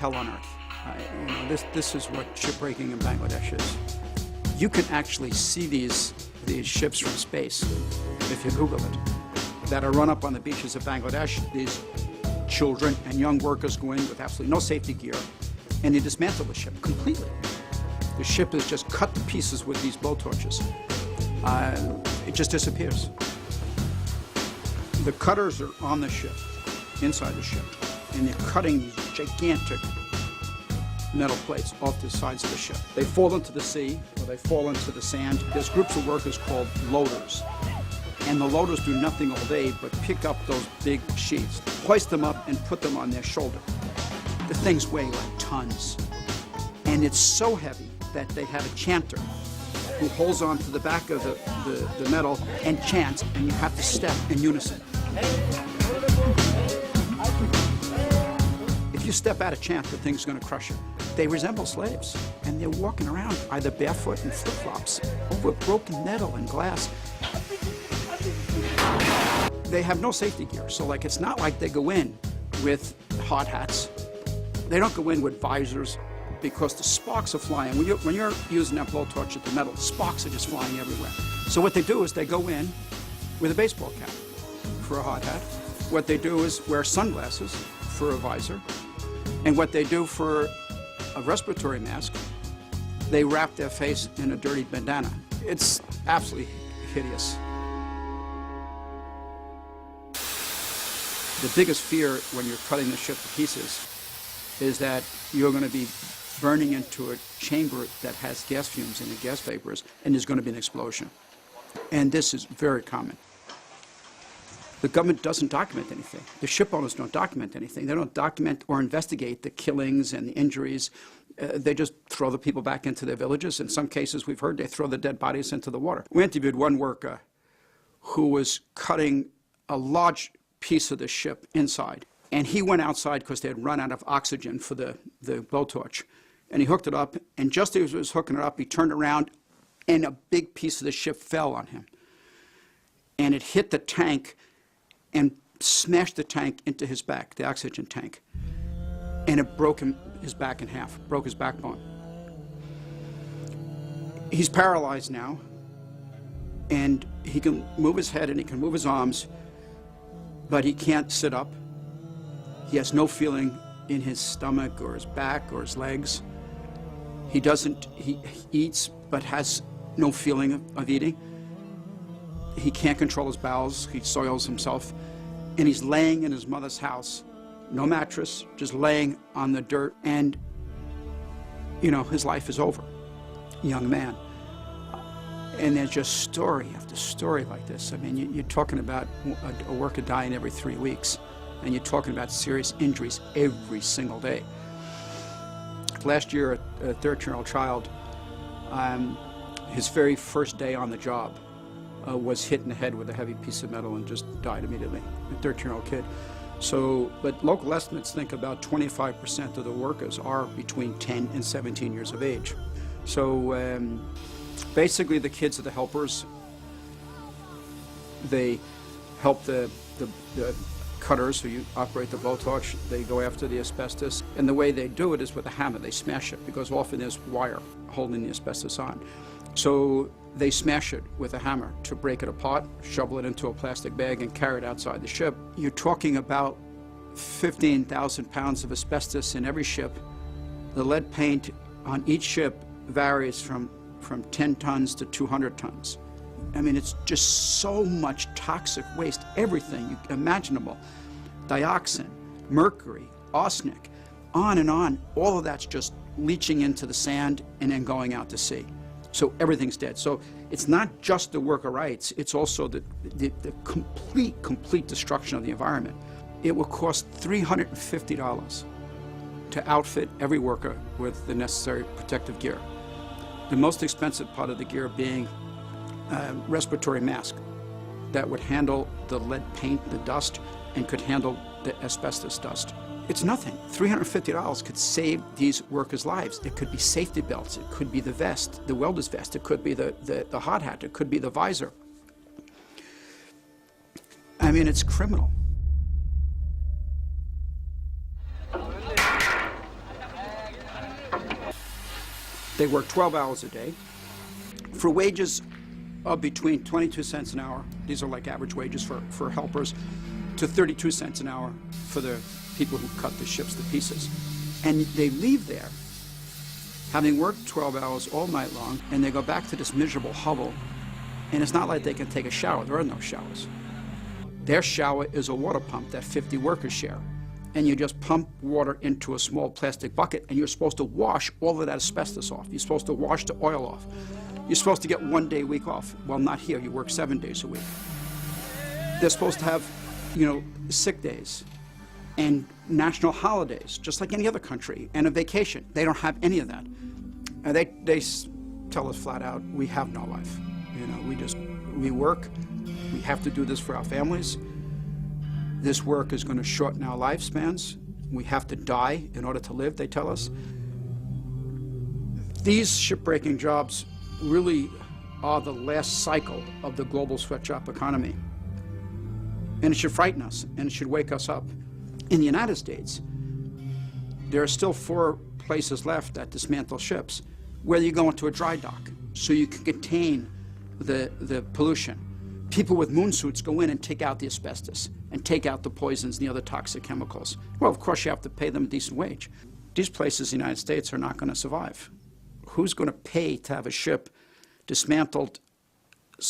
hell on earth. This is what shipbreaking in Bangladesh is. You can actually see these ships from space, if you Google it, that are run up on the beaches of Bangladesh. These children and young workers go in with absolutely no safety gear, and they dismantle the ship completely. The ship is just cut to pieces with these blowtorches. It just disappears. The cutters are on the ship, inside the ship, and they're cutting these gigantic metal plates off the sides of the ship. They fall into the sea, or they fall into the sand. There's groups of workers called loaders. And the loaders do nothing all day but pick up those big sheets, hoist them up, and put them on their shoulder. The things weigh like tons. And it's so heavy that they have a chanter who holds on to the back of the metal and chants, and you have to step in unison. If you step out of chant, the thing's going to crush you. They resemble slaves, and they're walking around either barefoot in flip-flops over broken metal and glass. They have no safety gear, so it's not like they go in with hard hats. They don't go in with visors because the sparks are flying. When you're using that blowtorch at the metal, the sparks are just flying everywhere. So what they do is they go in with a baseball cap for a hard hat. What they do is wear sunglasses for a visor. And what they do for a respiratory mask, they wrap their face in a dirty bandana. It's absolutely hideous. The biggest fear when you're cutting the ship to pieces is that you're going to be burning into a chamber that has gas fumes and gas vapors, and there's going to be an explosion. And this is very common. The government doesn't document anything. The ship owners don't document anything. They don't document or investigate the killings and the injuries. They just throw the people back into their villages. In some cases, we've heard they throw the dead bodies into the water. We interviewed one worker who was cutting a large piece of the ship inside. And he went outside because they had run out of oxygen for the blowtorch. And he hooked it up, and just as he was hooking it up, he turned around, and a big piece of the ship fell on him. And it hit the tank and smashed the tank into his back, the oxygen tank. And it broke his back in half, broke his backbone. He's paralyzed now, and he can move his head and he can move his arms, but he can't sit up. He has no feeling in his stomach or his back or his legs. He eats, but has no feeling of eating. He can't control his bowels. He soils himself. And he's laying in his mother's house, no mattress, just laying on the dirt. And, his life is over, young man. And there's just story after story like this. I mean, you're talking about a worker dying every 3 weeks, and you're talking about serious injuries every single day. Last year, a 13-year-old child, his very first day on the job, was hit in the head with a heavy piece of metal and just died immediately, a 13-year-old kid. So, but local estimates think about 25% of the workers are between 10 and 17 years of age. So basically the kids are the helpers. They help the cutters who operate the blowtorch. They go after the asbestos, and the way they do it is with a hammer. They smash it because often there's wire holding the asbestos on. So they smash it with a hammer to break it apart, shovel it into a plastic bag, and carry it outside the ship. You're talking about 15,000 pounds of asbestos in every ship. The lead paint on each ship varies from 10 tons to 200 tons. I mean, it's just so much toxic waste, everything imaginable. Dioxin, mercury, arsenic, on and on. All of that's just leaching into the sand and then going out to sea. So everything's dead. So it's not just the worker rights, it's also the complete destruction of the environment. It will cost $350 to outfit every worker with the necessary protective gear. The most expensive part of the gear being a respiratory mask that would handle the lead paint, the dust, and could handle the asbestos dust. It's nothing. $350 could save these workers' lives. It could be safety belts. It could be the vest, the welder's vest. It could be the hard hat. It could be the visor. I mean, it's criminal. They work 12 hours a day for wages of between 22 cents an hour, these are like average wages for helpers, to 32 cents an hour for the people who cut the ships to pieces. And they leave there having worked 12 hours all night long, and they go back to this miserable hovel, and it's not like they can take a shower. There are no showers. Their shower is a water pump that 50 workers share. And you just pump water into a small plastic bucket, and you're supposed to wash all of that asbestos off. You're supposed to wash the oil off. You're supposed to get 1 day a week off. Well, not here. You work 7 days a week. They're supposed to have, sick days and national holidays, just like any other country, and a vacation. They don't have any of that. And they tell us flat out, we have no life. We work. We have to do this for our families. This work is going to shorten our lifespans. We have to die in order to live, they tell us. These shipbreaking jobs really are the last cycle of the global sweatshop economy. And it should frighten us, and it should wake us up. In the United States, there are still 4 places left that dismantle ships where you go into a dry dock so you can contain the pollution. People with moon suits go in and take out the asbestos and take out the poisons and the other toxic chemicals. Well, of course, you have to pay them a decent wage. These places in the United States are not going to survive. Who's going to pay to have a ship dismantled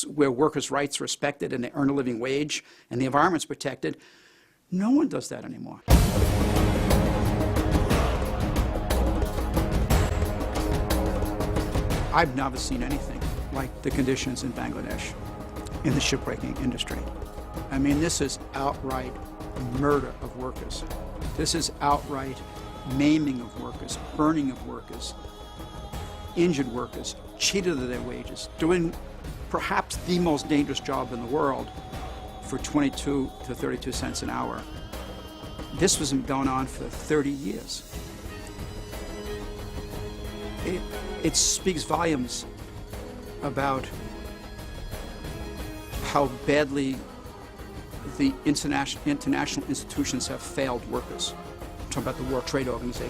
where workers' rights are respected and they earn a living wage and the environment's protected? No one does that anymore. I've never seen anything like the conditions in Bangladesh in the shipbreaking industry. I mean, this is outright murder of workers. This is outright maiming of workers, burning of workers, injured workers, cheated of their wages, doing perhaps the most dangerous job in the world for 22 to 32 cents an hour. This was going on for 30 years. It speaks volumes about how badly the international institutions have failed workers. I'm talking about the World Trade Organization.